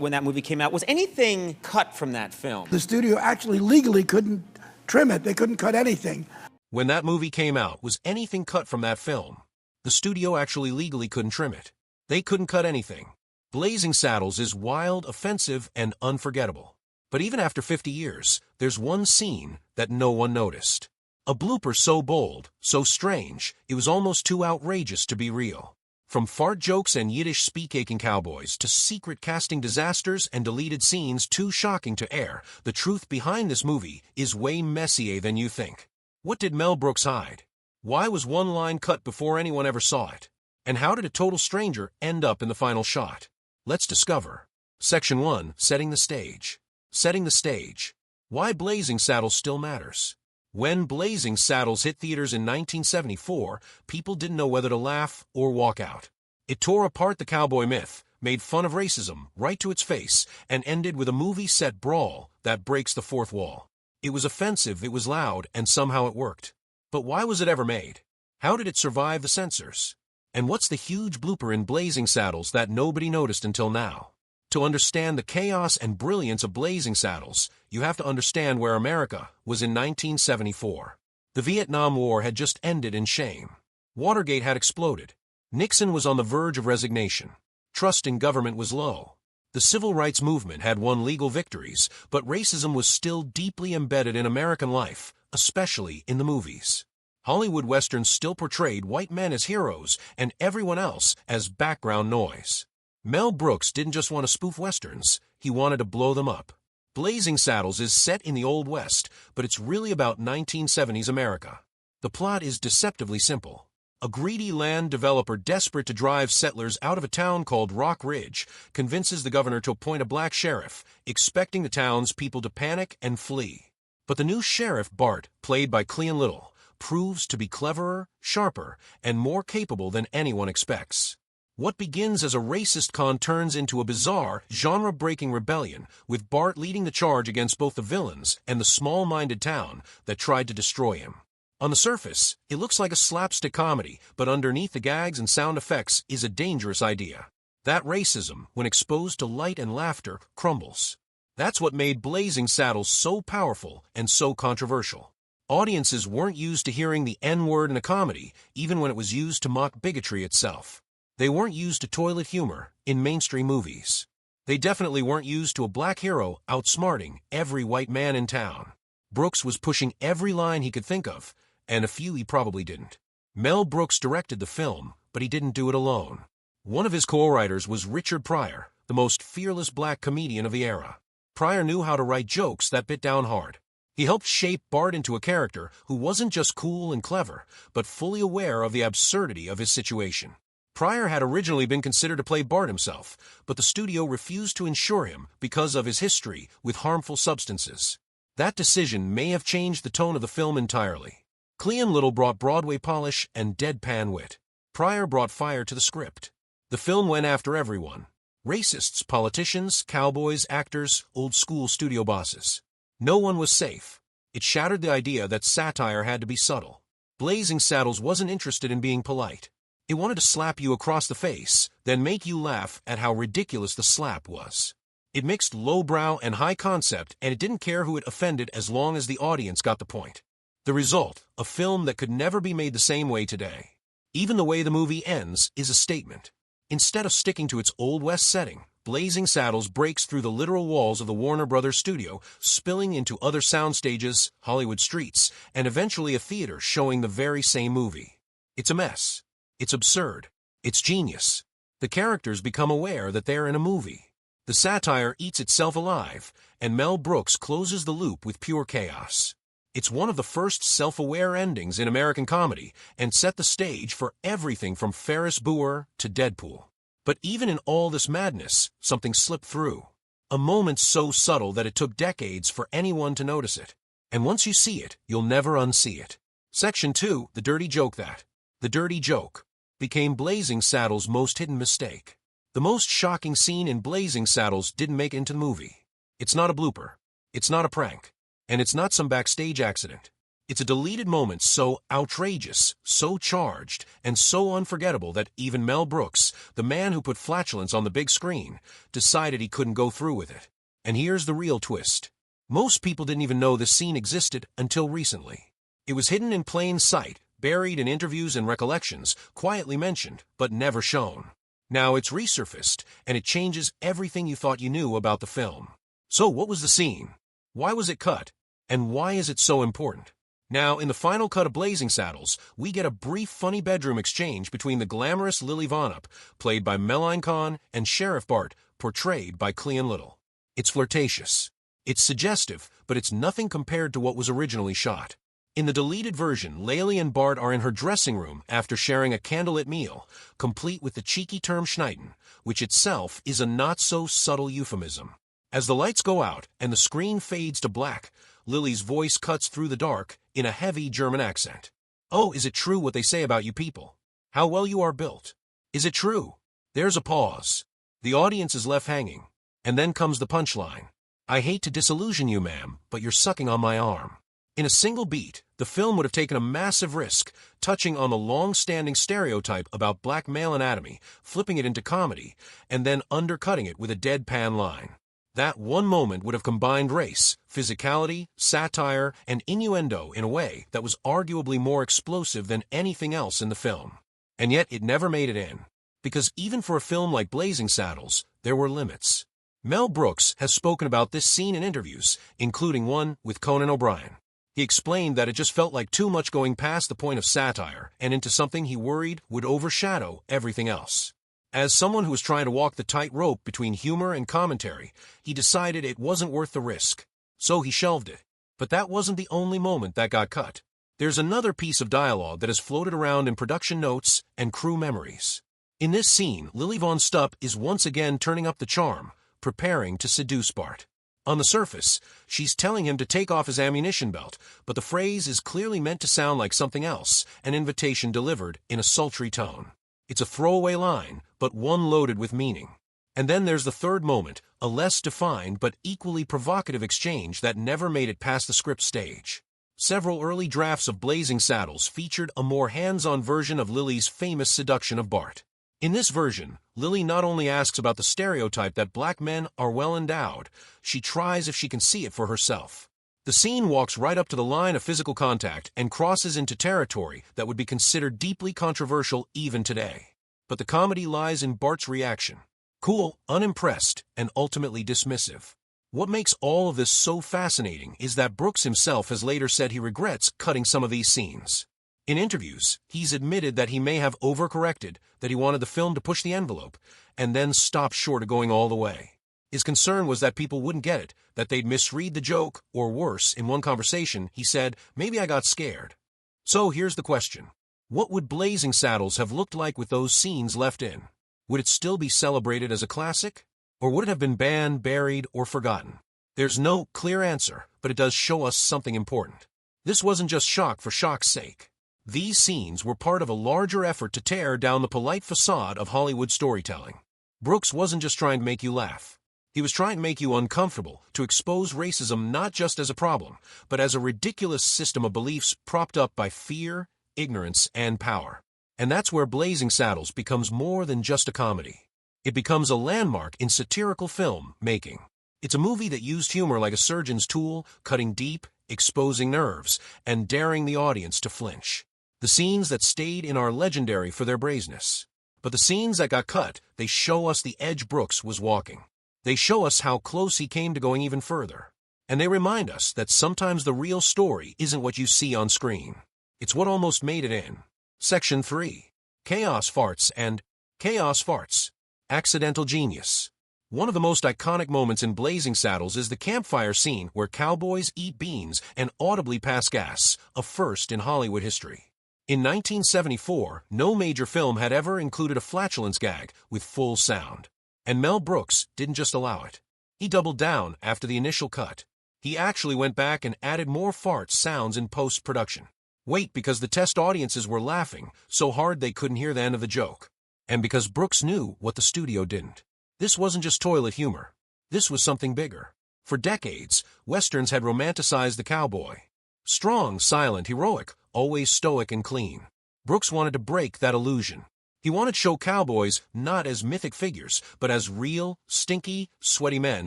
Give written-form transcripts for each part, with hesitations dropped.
when that movie came out. Was anything cut from that film? The studio actually legally couldn't trim it. They couldn't cut anything. When that movie came out, was anything cut from that film? The studio actually legally couldn't trim it. They couldn't cut anything. Blazing Saddles is wild, offensive, and unforgettable. But even after 50 years, there's one scene that no one noticed. A blooper so bold, so strange, it was almost too outrageous to be real. From fart jokes and Yiddish speak-aching cowboys to secret casting disasters and deleted scenes too shocking to air, the truth behind this movie is way messier than you think. What did Mel Brooks hide? Why was one line cut before anyone ever saw it? And how did a total stranger end up in the final shot? Let's discover. Section 1. Setting the stage. Setting the stage. Why Blazing Saddles still matters. When Blazing Saddles hit theaters in 1974, people didn't know whether to laugh or walk out. It tore apart the cowboy myth, made fun of racism right to its face, and ended with a movie-set brawl that breaks the fourth wall. It was offensive, it was loud, and somehow it worked. But why was it ever made? How did it survive the censors? And what's the huge blooper in Blazing Saddles that nobody noticed until now? To understand the chaos and brilliance of Blazing Saddles, you have to understand where America was in 1974. The Vietnam War had just ended in shame. Watergate had exploded. Nixon was on the verge of resignation. Trust in government was low. The civil rights movement had won legal victories, but racism was still deeply embedded in American life, especially in the movies. Hollywood westerns still portrayed white men as heroes and everyone else as background noise. Mel Brooks didn't just want to spoof westerns, he wanted to blow them up. Blazing Saddles is set in the Old West, but it's really about 1970s America. The plot is deceptively simple. A greedy land developer desperate to drive settlers out of a town called Rock Ridge convinces the governor to appoint a black sheriff, expecting the town's people to panic and flee. But the new sheriff, Bart, played by Cleon Little, proves to be cleverer, sharper, and more capable than anyone expects. What begins as a racist con turns into a bizarre, genre-breaking rebellion, with Bart leading the charge against both the villains and the small-minded town that tried to destroy him. On the surface, it looks like a slapstick comedy, but underneath the gags and sound effects is a dangerous idea. That racism, when exposed to light and laughter, crumbles. That's what made Blazing Saddles so powerful and so controversial. Audiences weren't used to hearing the N-word in a comedy, even when it was used to mock bigotry itself. They weren't used to toilet humor in mainstream movies. They definitely weren't used to a black hero outsmarting every white man in town. Brooks was pushing every line he could think of, and a few he probably didn't. Mel Brooks directed the film, but he didn't do it alone. One of his co-writers was Richard Pryor, the most fearless black comedian of the era. Pryor knew how to write jokes that bit down hard. He helped shape Bart into a character who wasn't just cool and clever, but fully aware of the absurdity of his situation. Pryor had originally been considered to play Bart himself, but the studio refused to insure him because of his history with harmful substances. That decision may have changed the tone of the film entirely. Cleon Little brought Broadway polish and deadpan wit. Pryor brought fire to the script. The film went after everyone. Racists, politicians, cowboys, actors, old-school studio bosses. No one was safe. It shattered the idea that satire had to be subtle. Blazing Saddles wasn't interested in being polite. It wanted to slap you across the face, then make you laugh at how ridiculous the slap was. It mixed lowbrow and high concept, and it didn't care who it offended as long as the audience got the point. The result, a film that could never be made the same way today. Even the way the movie ends is a statement. Instead of sticking to its Old West setting, Blazing Saddles breaks through the literal walls of the Warner Brothers studio, spilling into other sound stages, Hollywood streets, and eventually a theater showing the very same movie. It's a mess. It's absurd. It's genius. The characters become aware that they're in a movie. The satire eats itself alive, and Mel Brooks closes the loop with pure chaos. It's one of the first self-aware endings in American comedy and set the stage for everything from Ferris Bueller to Deadpool. But even in all this madness, something slipped through. A moment so subtle that it took decades for anyone to notice it. And once you see it, you'll never unsee it. Section 2, The Dirty Joke That. The Dirty Joke became Blazing Saddles' most hidden mistake. The most shocking scene in Blazing Saddles didn't make it into the movie. It's not a blooper. It's not a prank. And it's not some backstage accident. It's a deleted moment so outrageous, so charged, and so unforgettable that even Mel Brooks, the man who put flatulence on the big screen, decided he couldn't go through with it. And here's the real twist. Most people didn't even know this scene existed until recently. It was hidden in plain sight, buried in interviews and recollections, quietly mentioned, but never shown. Now it's resurfaced, and it changes everything you thought you knew about the film. So what was the scene? Why was it cut? And why is it so important? Now, in the final cut of Blazing Saddles, we get a brief funny bedroom exchange between the glamorous Lily Vonup, played by Meline Kahn, and Sheriff Bart, portrayed by Cleon Little. It's flirtatious. It's suggestive, but it's nothing compared to what was originally shot. In the deleted version, Laylee and Bart are in her dressing room after sharing a candlelit meal, complete with the cheeky term Schneiden, which itself is a not-so-subtle euphemism. As the lights go out and the screen fades to black, Lily's voice cuts through the dark in a heavy German accent. "Oh, is it true what they say about you people? How well you are built? Is it true?" There's a pause. The audience is left hanging. And then comes the punchline. "I hate to disillusion you, ma'am, but you're sucking on my arm." In a single beat, the film would have taken a massive risk, touching on the long-standing stereotype about black male anatomy, flipping it into comedy, and then undercutting it with a deadpan line. That one moment would have combined race, physicality, satire, and innuendo in a way that was arguably more explosive than anything else in the film. And yet it never made it in. Because even for a film like Blazing Saddles, there were limits. Mel Brooks has spoken about this scene in interviews, including one with Conan O'Brien. He explained that it just felt like too much going past the point of satire and into something he worried would overshadow everything else. As someone who was trying to walk the tightrope between humor and commentary, he decided it wasn't worth the risk. So he shelved it. But that wasn't the only moment that got cut. There's another piece of dialogue that has floated around in production notes and crew memories. In this scene, Lily Von Stupp is once again turning up the charm, preparing to seduce Bart. On the surface, she's telling him to take off his ammunition belt, but the phrase is clearly meant to sound like something else, an invitation delivered in a sultry tone. It's a throwaway line, but one loaded with meaning. And then there's the third moment, a less defined but equally provocative exchange that never made it past the script stage. Several early drafts of Blazing Saddles featured a more hands-on version of Lily's famous seduction of Bart. In this version, Lily not only asks about the stereotype that black men are well endowed, she tries if she can see it for herself. The scene walks right up to the line of physical contact and crosses into territory that would be considered deeply controversial even today. But the comedy lies in Bart's reaction. Cool, unimpressed, and ultimately dismissive. What makes all of this so fascinating is that Brooks himself has later said he regrets cutting some of these scenes. In interviews, he's admitted that he may have overcorrected, that he wanted the film to push the envelope, and then stop short of going all the way. His concern was that people wouldn't get it, that they'd misread the joke, or worse, in one conversation, he said, "Maybe I got scared." So here's the question. What would Blazing Saddles have looked like with those scenes left in? Would it still be celebrated as a classic? Or would it have been banned, buried, or forgotten? There's no clear answer, but it does show us something important. This wasn't just shock for shock's sake. These scenes were part of a larger effort to tear down the polite facade of Hollywood storytelling. Brooks wasn't just trying to make you laugh. He was trying to make you uncomfortable, to expose racism not just as a problem, but as a ridiculous system of beliefs propped up by fear, ignorance, and power. And that's where Blazing Saddles becomes more than just a comedy. It becomes a landmark in satirical film making. It's a movie that used humor like a surgeon's tool, cutting deep, exposing nerves, and daring the audience to flinch. The scenes that stayed in are legendary for their brazenness. But the scenes that got cut, they show us the edge Brooks was walking. They show us how close he came to going even further. And they remind us that sometimes the real story isn't what you see on screen. It's what almost made it in. Section 3. Chaos Farts and Chaos Farts. Accidental Genius. One of the most iconic moments in Blazing Saddles is the campfire scene where cowboys eat beans and audibly pass gas, a first in Hollywood history. In 1974, no major film had ever included a flatulence gag with full sound. And Mel Brooks didn't just allow it. He doubled down after the initial cut. He actually went back and added more fart sounds in post-production. Wait, because the test audiences were laughing so hard they couldn't hear the end of the joke. And because Brooks knew what the studio didn't. This wasn't just toilet humor. This was something bigger. For decades, Westerns had romanticized the cowboy. Strong, silent, heroic, always stoic and clean. Brooks wanted to break that illusion. He wanted to show cowboys not as mythic figures, but as real, stinky, sweaty men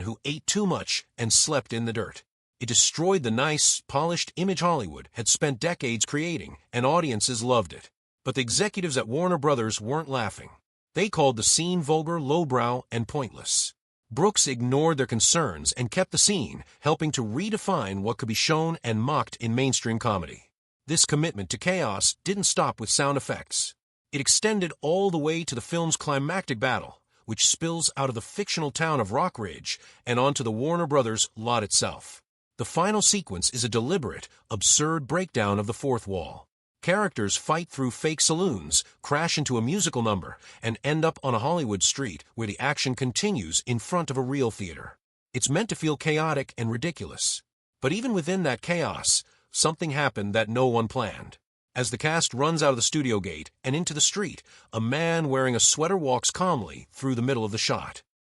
who ate too much and slept in the dirt. It destroyed the nice, polished image Hollywood had spent decades creating, and audiences loved it. But the executives at Warner Brothers weren't laughing. They called the scene vulgar, lowbrow, and pointless. Brooks ignored their concerns and kept the scene, helping to redefine what could be shown and mocked in mainstream comedy. This commitment to chaos didn't stop with sound effects. It extended all the way to the film's climactic battle, which spills out of the fictional town of Rock Ridge and onto the Warner Brothers lot itself. The final sequence is a deliberate, absurd breakdown of the fourth wall. Characters fight through fake saloons, crash into a musical number, and end up on a Hollywood street where the action continues in front of a real theater. It's meant to feel chaotic and ridiculous. But even within that chaos, something happened that no one planned. As the cast runs out of the studio gate and into the street, a man wearing a sweater walks calmly through the middle of the shot.